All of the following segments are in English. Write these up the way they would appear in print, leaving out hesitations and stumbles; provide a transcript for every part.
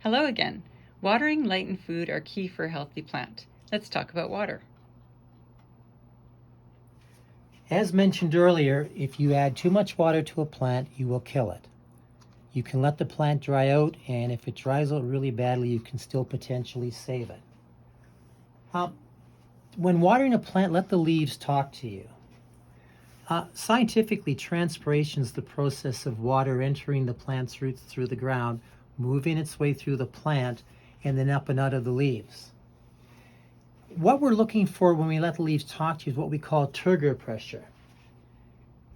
Hello again. Watering, light, and food are key for a healthy plant. Let's talk about water. As mentioned earlier, if you add too much water to a plant, you will kill it. You can let the plant dry out, and if it dries out really badly, you can still potentially save it. When watering a plant, let the leaves talk to you. Scientifically, transpiration is the process of water entering the plant's roots through the ground, moving its way through the plant, and then up and out of the leaves. What we're looking for when we let the leaves talk to you is what we call turgor pressure.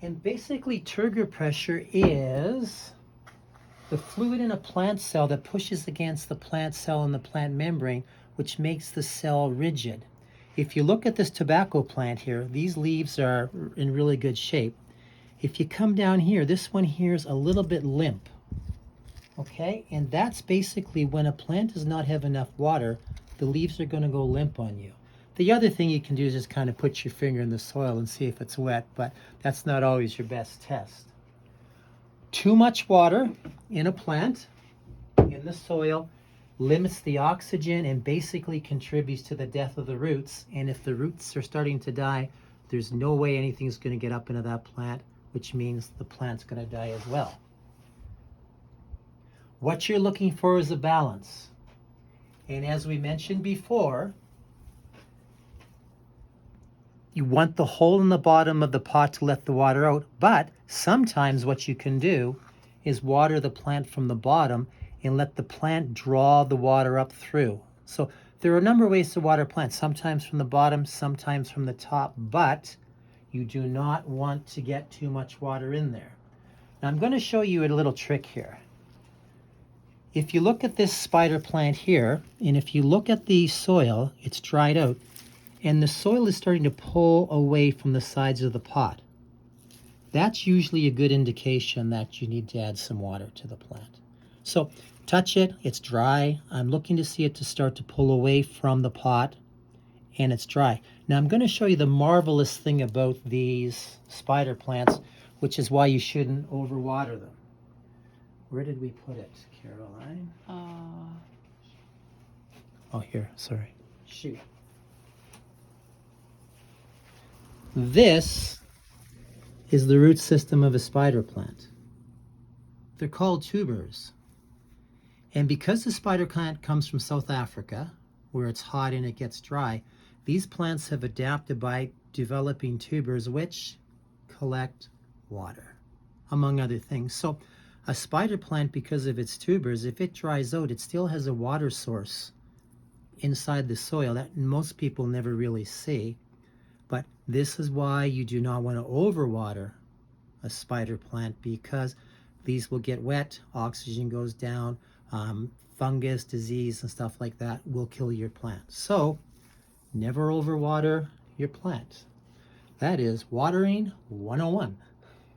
And basically, turgor pressure is the fluid in a plant cell that pushes against the plant cell and the plant membrane, which makes the cell rigid. If you look at this tobacco plant here, these leaves are in really good shape. If you come down here, this one here is a little bit limp. Okay, and that's basically when a plant does not have enough water, the leaves are going to go limp on you. The other thing you can do is just kind of put your finger in the soil and see if it's wet, but that's not always your best test. Too much water in a plant, in the soil, limits the oxygen and basically contributes to the death of the roots. And if the roots are starting to die, there's no way anything's going to get up into that plant, which means the plant's going to die as well. What you're looking for is a balance. And as we mentioned before, you want the hole in the bottom of the pot to let the water out, but sometimes what you can do is water the plant from the bottom and let the plant draw the water up through. So there are a number of ways to water plants, sometimes from the bottom, sometimes from the top, but you do not want to get too much water in there. Now I'm going to show you a little trick here. If you look at this spider plant here, and if you look at the soil, it's dried out, and the soil is starting to pull away from the sides of the pot. That's usually a good indication that you need to add some water to the plant. So touch it, it's dry. I'm looking to see it to start to pull away from the pot, and it's dry. Now I'm going to show you the marvelous thing about these spider plants, which is why you shouldn't overwater them. Where did we put it, Caroline? Oh, here, sorry. Shoot. This is the root system of a spider plant. They're called tubers. And because the spider plant comes from South Africa, where it's hot and it gets dry, these plants have adapted by developing tubers which collect water, among other things. So a spider plant, because of its tubers, if it dries out, it still has a water source inside the soil that most people never really see. But this is why you do not want to overwater a spider plant, because these will get wet, oxygen goes down, fungus, disease, and stuff like that will kill your plant. So never overwater your plant. That is Watering 101.